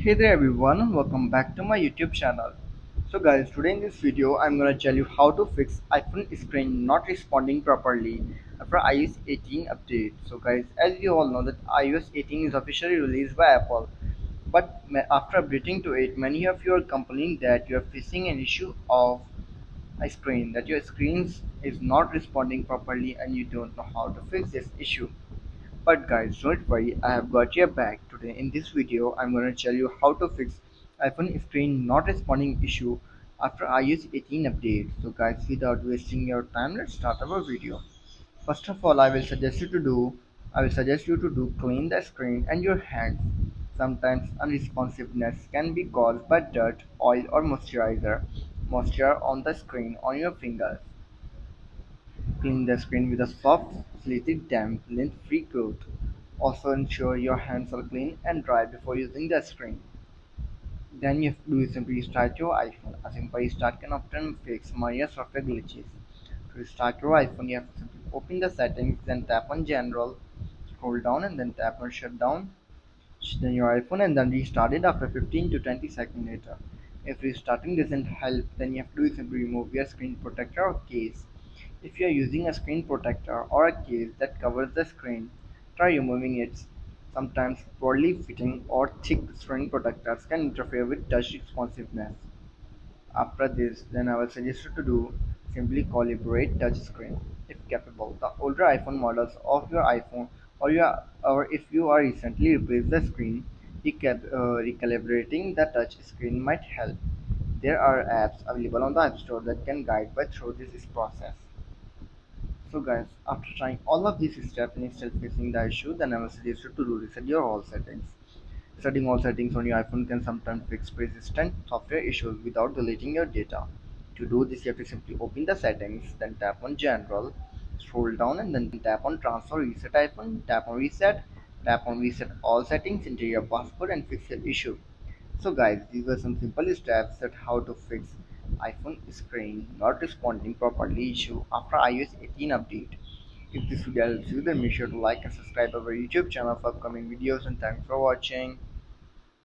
Hey there everyone, welcome back to my YouTube channel. So guys, today in this video I'm gonna tell you how to fix iPhone screen not responding properly after iOS 18 update. So guys, as you all know that iOS 18 is officially released by Apple, but after updating to it, many of you are complaining that you are facing an issue of a screen, that your screen is not responding properly and you don't know how to fix this issue. But guys, don't worry, I have got your back. Today in this video, I'm gonna tell you how to fix iPhone screen not responding issue after iOS 18 update. So guys, without wasting your time, let's start our video. First of all, I will suggest you to do clean the screen and your hands. Sometimes unresponsiveness can be caused by dirt, oil or moisture on the screen on your fingers. Clean the screen with a soft, slightly damp, lint-free cloth. Also ensure your hands are clean and dry before using the screen. Then you have to do is simply restart your iPhone. A simple restart can often fix minor software glitches. To restart your iPhone, you have to simply open the settings, then tap on General, scroll down and then tap on Shutdown. Then your iPhone and then restart it after 15 to 20 seconds later. If restarting doesn't help, then you have to do is simply remove your screen protector or case. If you are using a screen protector or a case that covers the screen, try removing it. Sometimes poorly fitting or thick screen protectors can interfere with touch responsiveness. After this, then I will suggest you to do simply calibrate touchscreen if capable. The older iPhone models of your iPhone or if you are recently replaced the screen, recalibrating the touch screen might help. There are apps available on the App Store that can guide you through this process. So guys, after trying all of these steps and still facing the issue, then I will suggest you to do reset your all settings. Setting all settings on your iPhone can sometimes fix persistent software issues without deleting your data. To do this, you have to simply open the settings, then tap on General, scroll down and then tap on Transfer Reset iPhone, tap on Reset all settings, enter your password and fix your issue. So guys, these were some simple steps that how to fix iPhone screen not responding properly issue after iOS 18 update. If this video helps you, then make sure to like and subscribe our YouTube channel for upcoming videos and thanks for watching.